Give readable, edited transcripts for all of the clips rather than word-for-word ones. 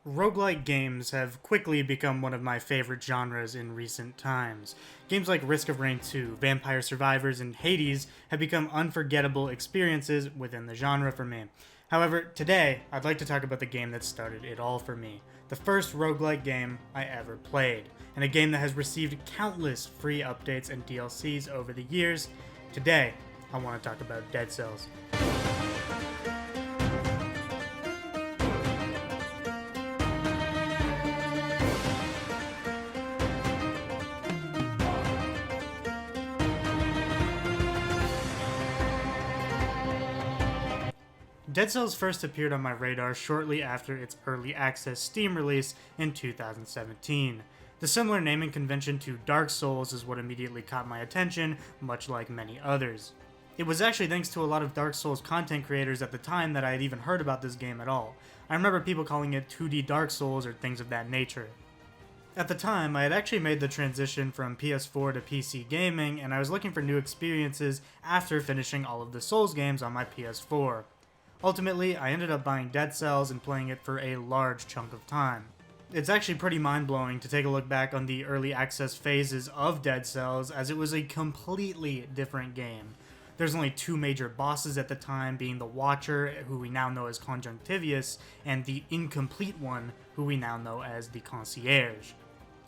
Roguelike games have quickly become one of my favorite genres in recent times. Games like Risk of Rain 2, Vampire Survivors, and Hades have become unforgettable experiences within the genre for me. However, today, I'd like to talk about the game that started it all for me. The first roguelike game I ever played, and a game that has received countless free updates and DLCs over the years. Today, I want to talk about Dead Cells. Dead Cells first appeared on my radar shortly after its early access Steam release in 2017. The similar naming convention to Dark Souls is what immediately caught my attention, much like many others. It was actually thanks to a lot of Dark Souls content creators at the time that I had even heard about this game at all. I remember people calling it 2D Dark Souls or things of that nature. At the time, I had actually made the transition from PS4 to PC gaming, and I was looking for new experiences after finishing all of the Souls games on my PS4. Ultimately, I ended up buying Dead Cells and playing it for a large chunk of time. It's actually pretty mind-blowing to take a look back on the early access phases of Dead Cells, as it was a completely different game. There's only two major bosses at the time, being the Watcher, who we now know as Conjunctivius, and the Incomplete One, who we now know as the Concierge.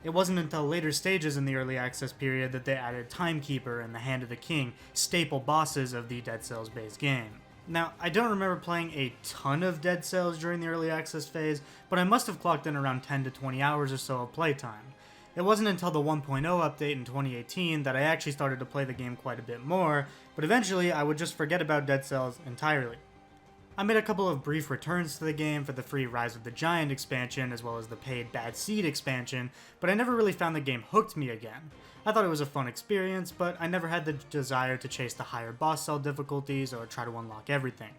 It wasn't until later stages in the early access period that they added Timekeeper and the Hand of the King, staple bosses of the Dead Cells base game. Now, I don't remember playing a ton of Dead Cells during the early access phase, but I must have clocked in around 10 to 20 hours or so of playtime. It wasn't until the 1.0 update in 2018 that I actually started to play the game quite a bit more, but eventually I would just forget about Dead Cells entirely. I made a couple of brief returns to the game for the free Rise of the Giant expansion as well as the paid Bad Seed expansion, but I never really found the game hooked me again. I thought it was a fun experience, but I never had the desire to chase the higher boss cell difficulties or try to unlock everything.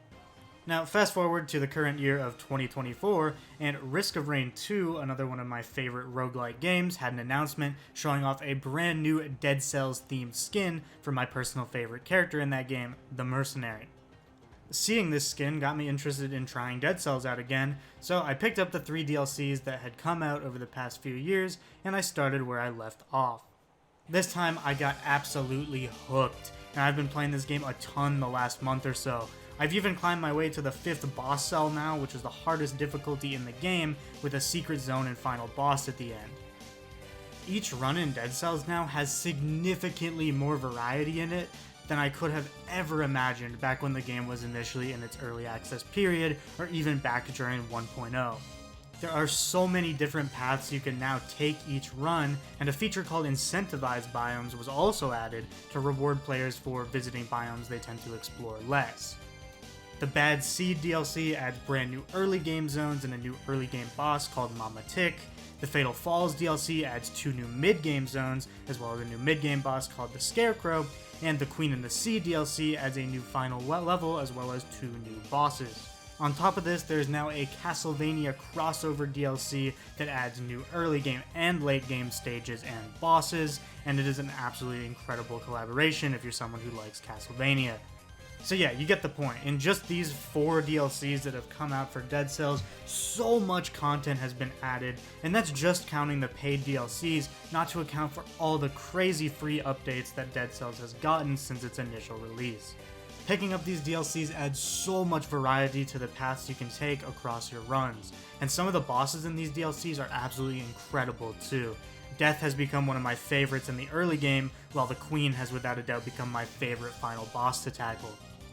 Now, fast forward to the current year of 2024, and Risk of Rain 2, another one of my favorite roguelike games, had an announcement showing off a brand new Dead Cells themed skin for my personal favorite character in that game, the Mercenary. Seeing this skin got me interested in trying Dead Cells out again, so I picked up the 3 DLCs that had come out over the past few years, and I started where I left off. This time I got absolutely hooked, and I've been playing this game a ton the last month or so. I've even climbed my way to the 5th boss cell now, which is the hardest difficulty in the game, with a secret zone and final boss at the end. Each run in Dead Cells now has significantly more variety in it than I could have ever imagined back when the game was initially in its early access period, or even back during 1.0. There are so many different paths you can now take each run, and a feature called Incentivized Biomes was also added to reward players for visiting biomes they tend to explore less. The Bad Seed DLC adds brand new early game zones and a new early game boss called Mama Tick. The Fatal Falls DLC adds 2 new mid-game zones, as well as a new mid-game boss called the Scarecrow, and the Queen in the Sea DLC adds a new final level as well as 2 new bosses. On top of this, there's now a Castlevania crossover DLC that adds new early game and late game stages and bosses, and it is an absolutely incredible collaboration if you're someone who likes Castlevania. So yeah, you get the point. In just these 4 DLCs that have come out for Dead Cells, so much content has been added, and that's just counting the paid DLCs, not to account for all the crazy free updates that Dead Cells has gotten since its initial release. Picking up these DLCs adds so much variety to the paths you can take across your runs, and some of the bosses in these DLCs are absolutely incredible too. Death has become one of my favorites in the early game, while the Queen has without a doubt become my favorite final boss to tackle.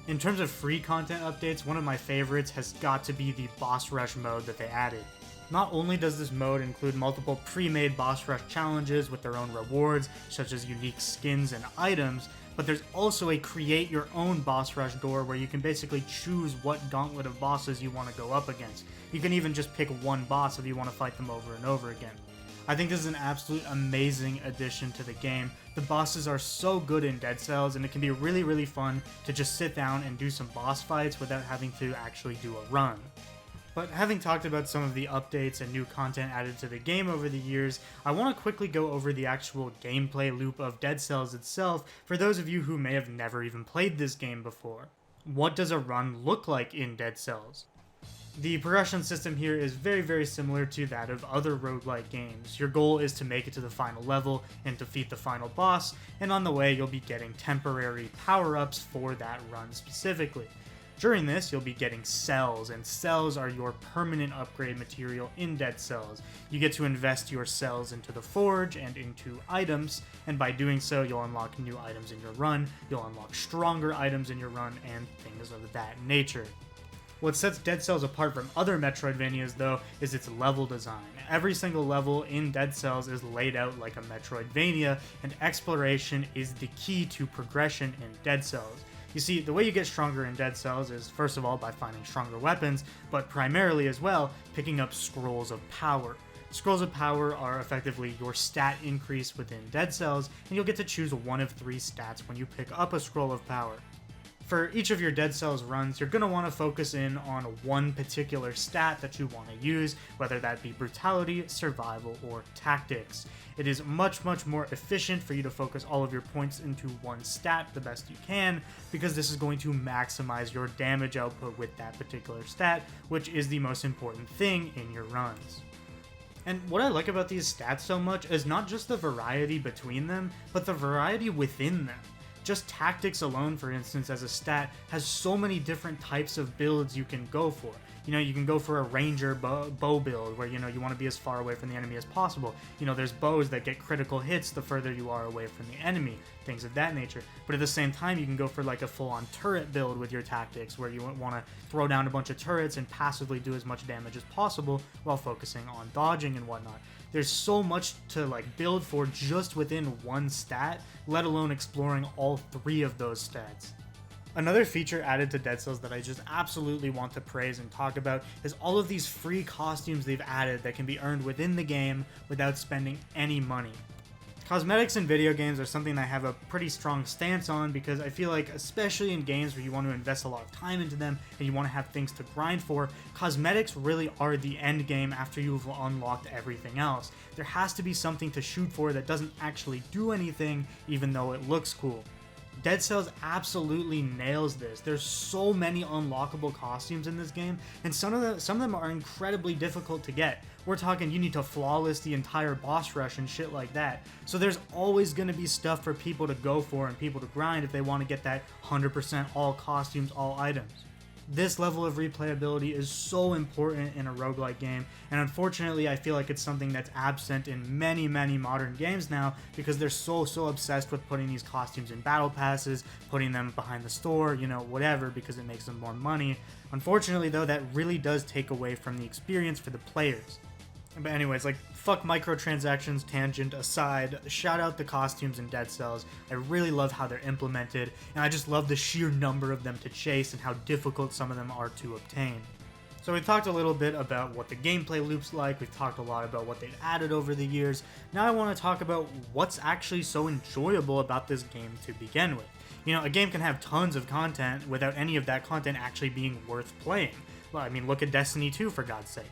In terms of free content updates, one of my favorites has got to be the Boss Rush mode that they added. Not only does this mode include multiple pre-made Boss Rush challenges with their own rewards, such as unique skins and items, but there's also a create your own Boss Rush door where you can basically choose what gauntlet of bosses you want to go up against. You can even just pick one boss if you want to fight them over and over again. I think this is an absolute amazing addition to the game. The bosses are so good in Dead Cells, and it can be really fun to just sit down and do some boss fights without having to actually do a run. But having talked about some of the updates and new content added to the game over the years, I want to quickly go over the actual gameplay loop of Dead Cells itself for those of you who may have never even played this game before. What does a run look like in Dead Cells? The progression system here is very similar to that of other roguelike games. Your goal is to make it to the final level and defeat the final boss, and on the way you'll be getting temporary power-ups for that run specifically. During this, you'll be getting cells, and cells are your permanent upgrade material in Dead Cells. You get to invest your cells into the forge and into items, and by doing so, you'll unlock new items in your run, you'll unlock stronger items in your run, and things of that nature. What sets Dead Cells apart from other Metroidvanias, though, is its level design. Every single level in Dead Cells is laid out like a Metroidvania, and exploration is the key to progression in Dead Cells. You see, the way you get stronger in Dead Cells is, first of all, by finding stronger weapons, but primarily as well, picking up Scrolls of Power. Scrolls of Power are effectively your stat increase within Dead Cells, and you'll get to choose one of 3 stats when you pick up a Scroll of Power. For each of your Dead Cells runs, you're going to want to focus in on one particular stat that you want to use, whether that be Brutality, Survival, or Tactics. It is much more efficient for you to focus all of your points into one stat the best you can, because this is going to maximize your damage output with that particular stat, which is the most important thing in your runs. And what I like about these stats so much is not just the variety between them, but the variety within them. Just Tactics alone, for instance, as a stat, has so many different types of builds you can go for. You can go for a ranger bow build where, you want to be as far away from the enemy as possible. There's bows that get critical hits the further you are away from the enemy, things of that nature. But at the same time, you can go for like a full-on turret build with your Tactics where you want to throw down a bunch of turrets and passively do as much damage as possible while focusing on dodging and whatnot. There's so much to build for just within one stat, let alone exploring all 3 of those stats. Another feature added to Dead Cells that I just absolutely want to praise and talk about is all of these free costumes they've added that can be earned within the game without spending any money. Cosmetics in video games are something I have a pretty strong stance on because I feel like, especially in games where you want to invest a lot of time into them and you want to have things to grind for, cosmetics really are the end game after you've unlocked everything else. There has to be something to shoot for that doesn't actually do anything even though it looks cool. Dead Cells absolutely nails this. There's so many unlockable costumes in this game, and some of them are incredibly difficult to get. We're talking you need to flawless the entire boss rush and shit like that. So there's always going to be stuff for people to go for and people to grind if they want to get that 100% all costumes, all items. This level of replayability is so important in a roguelike game, and unfortunately I feel like it's something that's absent in many modern games now because they're so obsessed with putting these costumes in battle passes, putting them behind the store, whatever, because it makes them more money. Unfortunately though, that really does take away from the experience for the players. But anyways, fuck microtransactions tangent aside, shout out the costumes in Dead Cells. I really love how they're implemented, and I just love the sheer number of them to chase and how difficult some of them are to obtain. So we talked a little bit about what the gameplay loop's like, we've talked a lot about what they've added over the years. Now I want to talk about what's actually so enjoyable about this game to begin with. A game can have tons of content without any of that content actually being worth playing. Well, look at Destiny 2 for God's sake.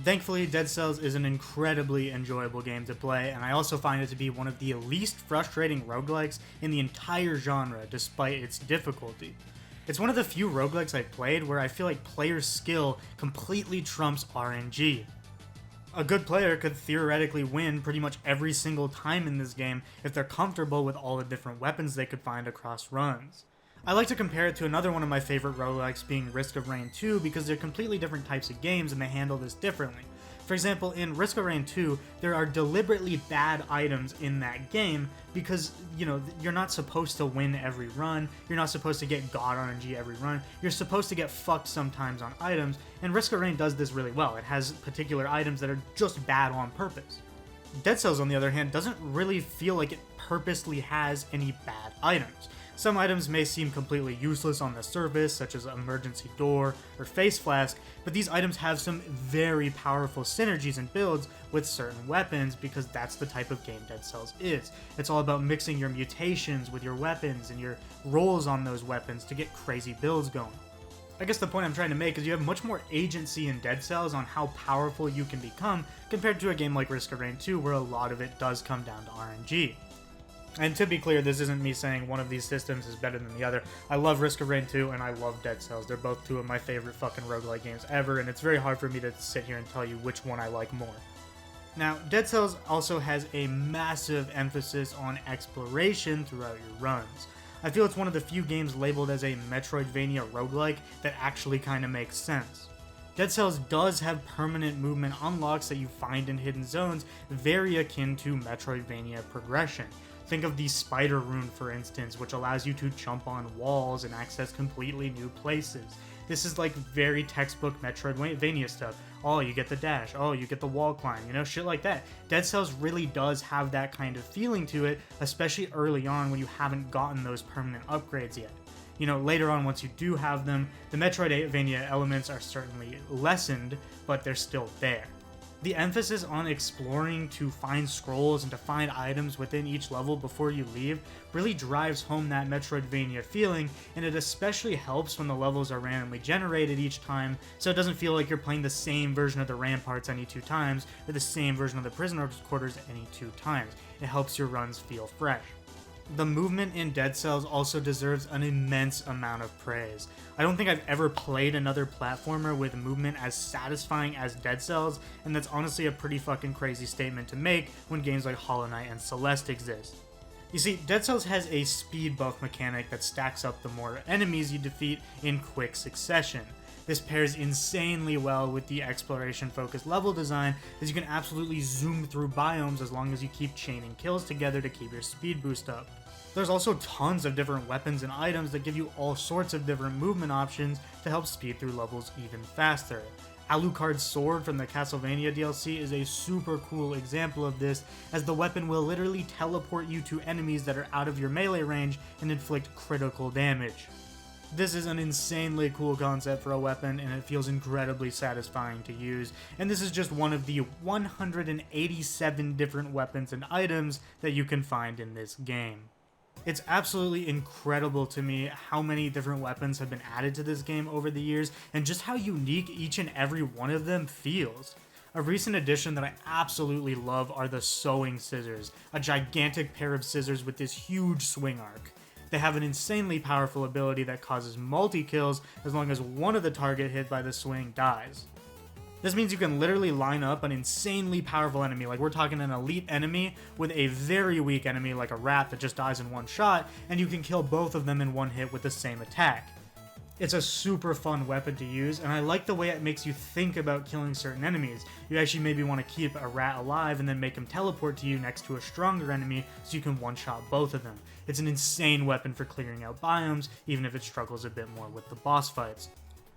Thankfully, Dead Cells is an incredibly enjoyable game to play, and I also find it to be one of the least frustrating roguelikes in the entire genre, despite its difficulty. It's one of the few roguelikes I've played where I feel like player skill completely trumps RNG. A good player could theoretically win pretty much every single time in this game if they're comfortable with all the different weapons they could find across runs. I like to compare it to another one of my favorite roguelikes being Risk of Rain 2 because they're completely different types of games and they handle this differently. For example, in Risk of Rain 2, there are deliberately bad items in that game because, you're not supposed to win every run, you're not supposed to get God RNG every run, you're supposed to get fucked sometimes on items, and Risk of Rain does this really well. It has particular items that are just bad on purpose. Dead Cells, on the other hand, doesn't really feel like it purposely has any bad items. Some items may seem completely useless on the surface, such as emergency door or face flask, but these items have some very powerful synergies and builds with certain weapons because that's the type of game Dead Cells is. It's all about mixing your mutations with your weapons and your rolls on those weapons to get crazy builds going. I guess the point I'm trying to make is you have much more agency in Dead Cells on how powerful you can become compared to a game like Risk of Rain 2 where a lot of it does come down to RNG. And to be clear, this isn't me saying one of these systems is better than the other. I love Risk of Rain 2 and I love Dead Cells. They're both two of my favorite fucking roguelike games ever, and it's very hard for me to sit here and tell you which one I like more. Now, Dead Cells also has a massive emphasis on exploration throughout your runs. I feel it's one of the few games labeled as a Metroidvania roguelike that actually kind of makes sense. Dead Cells does have permanent movement unlocks that you find in hidden zones, very akin to Metroidvania progression. Think of the Spider Rune, for instance, which allows you to jump on walls and access completely new places. This is like very textbook Metroidvania stuff. Oh, you get the dash. Oh, you get the wall climb. You know, shit like that. Dead Cells really does have that kind of feeling to it, especially early on when you haven't gotten those permanent upgrades yet. You know, later on, once you do have them, the Metroidvania elements are certainly lessened, but they're still there. The emphasis on exploring to find scrolls and to find items within each level before you leave really drives home that Metroidvania feeling, and it especially helps when the levels are randomly generated each time, so it doesn't feel like you're playing the same version of the ramparts any 2 times, or the same version of the prisoner's quarters any 2 times. It helps your runs feel fresh. The movement in Dead Cells also deserves an immense amount of praise. I don't think I've ever played another platformer with movement as satisfying as Dead Cells, and that's honestly a pretty fucking crazy statement to make when games like Hollow Knight and Celeste exist. You see, Dead Cells has a speed buff mechanic that stacks up the more enemies you defeat in quick succession. This pairs insanely well with the exploration-focused level design, as you can absolutely zoom through biomes as long as you keep chaining kills together to keep your speed boost up. There's also tons of different weapons and items that give you all sorts of different movement options to help speed through levels even faster. Alucard's sword from the Castlevania DLC is a super cool example of this, as the weapon will literally teleport you to enemies that are out of your melee range and inflict critical damage. This is an insanely cool concept for a weapon, and it feels incredibly satisfying to use, and this is just one of the 187 different weapons and items that you can find in this game. It's absolutely incredible to me how many different weapons have been added to this game over the years, and just how unique each and every one of them feels. A recent addition that I absolutely love are the sewing scissors, a gigantic pair of scissors with this huge swing arc. They have an insanely powerful ability that causes multi-kills as long as one of the target hit by the swing dies. This means you can literally line up an insanely powerful enemy, like we're talking an elite enemy with a very weak enemy like a rat that just dies in one shot, and you can kill both of them in one hit with the same attack. It's a super fun weapon to use, and I like the way it makes you think about killing certain enemies. You actually maybe want to keep a rat alive and then make him teleport to you next to a stronger enemy so you can one-shot both of them. It's an insane weapon for clearing out biomes, even if it struggles a bit more with the boss fights.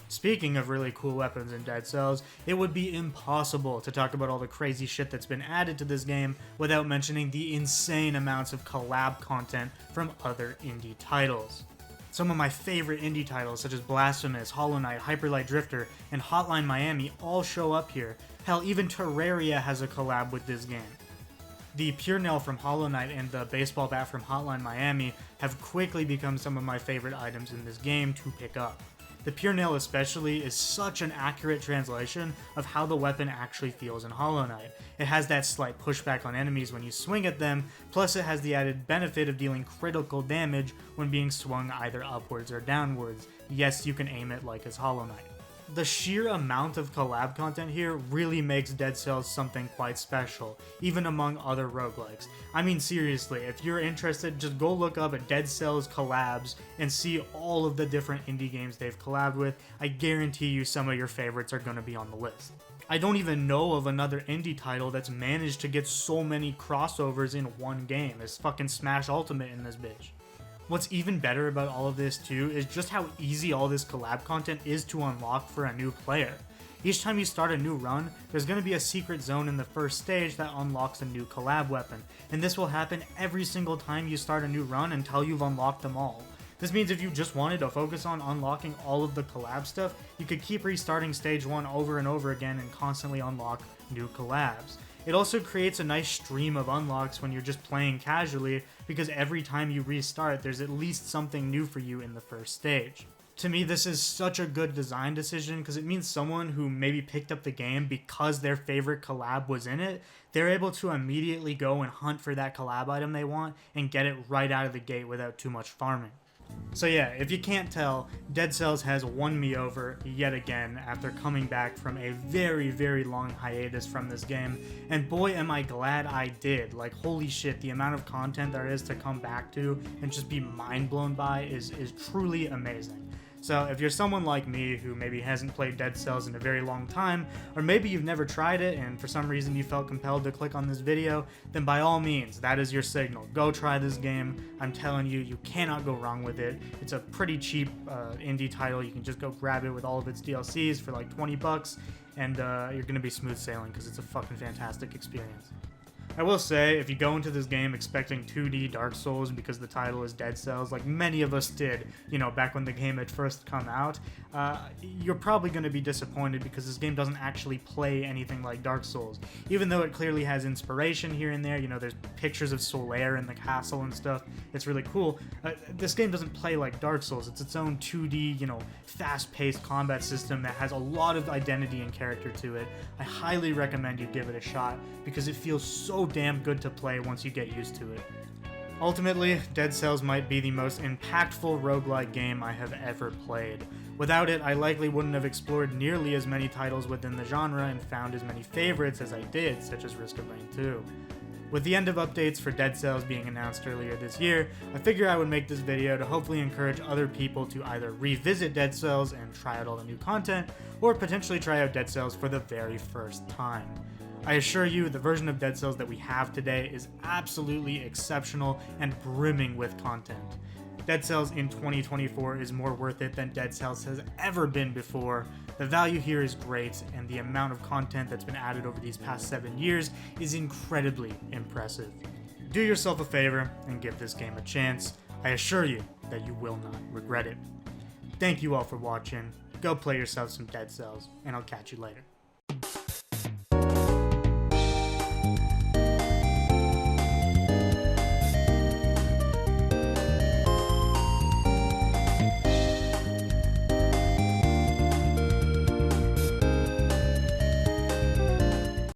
Speaking of really cool weapons in Dead Cells, it would be impossible to talk about all the crazy shit that's been added to this game without mentioning the insane amounts of collab content from other indie titles. Some of my favorite indie titles such as Blasphemous, Hollow Knight, Hyper Light Drifter, and Hotline Miami all show up here. Hell, even Terraria has a collab with this game. The Pure Nail from Hollow Knight and the baseball bat from Hotline Miami have quickly become some of my favorite items in this game to pick up. The Pure Nail especially is such an accurate translation of how the weapon actually feels in Hollow Knight. It has that slight pushback on enemies when you swing at them, plus it has the added benefit of dealing critical damage when being swung either upwards or downwards. Yes, you can aim it like as Hollow Knight. The sheer amount of collab content here really makes Dead Cells something quite special, even among other roguelikes. I mean seriously, if you're interested, just go look up at Dead Cells collabs and see all of the different indie games they've collabed with. I guarantee you some of your favorites are going to be on the list. I don't even know of another indie title that's managed to get so many crossovers in one game. It's fucking Smash Ultimate in this bitch. What's even better about all of this too is just how easy all this collab content is to unlock for a new player. Each time you start a new run, there's going to be a secret zone in the first stage that unlocks a new collab weapon, and this will happen every single time you start a new run until you've unlocked them all. This means if you just wanted to focus on unlocking all of the collab stuff, you could keep restarting stage 1 over and over again and constantly unlock new collabs. It also creates a nice stream of unlocks when you're just playing casually, because every time you restart, there's at least something new for you in the first stage. To me, this is such a good design decision because it means someone who maybe picked up the game because their favorite collab was in it, they're able to immediately go and hunt for that collab item they want and get it right out of the gate without too much farming. So yeah, if you can't tell, Dead Cells has won me over yet again after coming back from a very, very long hiatus from this game, and boy am I glad I did. Like, holy shit, the amount of content there is to come back to and just be mind blown by is truly amazing. So if you're someone like me who maybe hasn't played Dead Cells in a very long time, or maybe you've never tried it and for some reason you felt compelled to click on this video, then by all means, that is your signal. Go try this game. I'm telling you, you cannot go wrong with it. It's a pretty cheap indie title. You can just go grab it with all of its DLCs for like 20 bucks, and you're gonna be smooth sailing because it's a fucking fantastic experience. I will say, if you go into this game expecting 2D Dark Souls because the title is Dead Cells, like many of us did, you know, back when the game had first come out, you're probably going to be disappointed because this game doesn't actually play anything like Dark Souls. Even though it clearly has inspiration here and there, you know, there's pictures of Solaire in the castle and stuff, it's really cool. This game doesn't play like Dark Souls. It's its own 2D, you know, fast-paced combat system that has a lot of identity and character to it. I highly recommend you give it a shot because it feels so damn good to play once you get used to it. Ultimately, Dead Cells might be the most impactful roguelike game I have ever played. Without it, I likely wouldn't have explored nearly as many titles within the genre and found as many favorites as I did, such as Risk of Rain 2. With the end of updates for Dead Cells being announced earlier this year, I figure I would make this video to hopefully encourage other people to either revisit Dead Cells and try out all the new content, or potentially try out Dead Cells for the very first time. I assure you, the version of Dead Cells that we have today is absolutely exceptional and brimming with content. Dead Cells in 2024 is more worth it than Dead Cells has ever been before. The value here is great, and the amount of content that's been added over these past 7 years is incredibly impressive. Do yourself a favor and give this game a chance. I assure you that you will not regret it. Thank you all for watching. Go play yourself some Dead Cells, and I'll catch you later.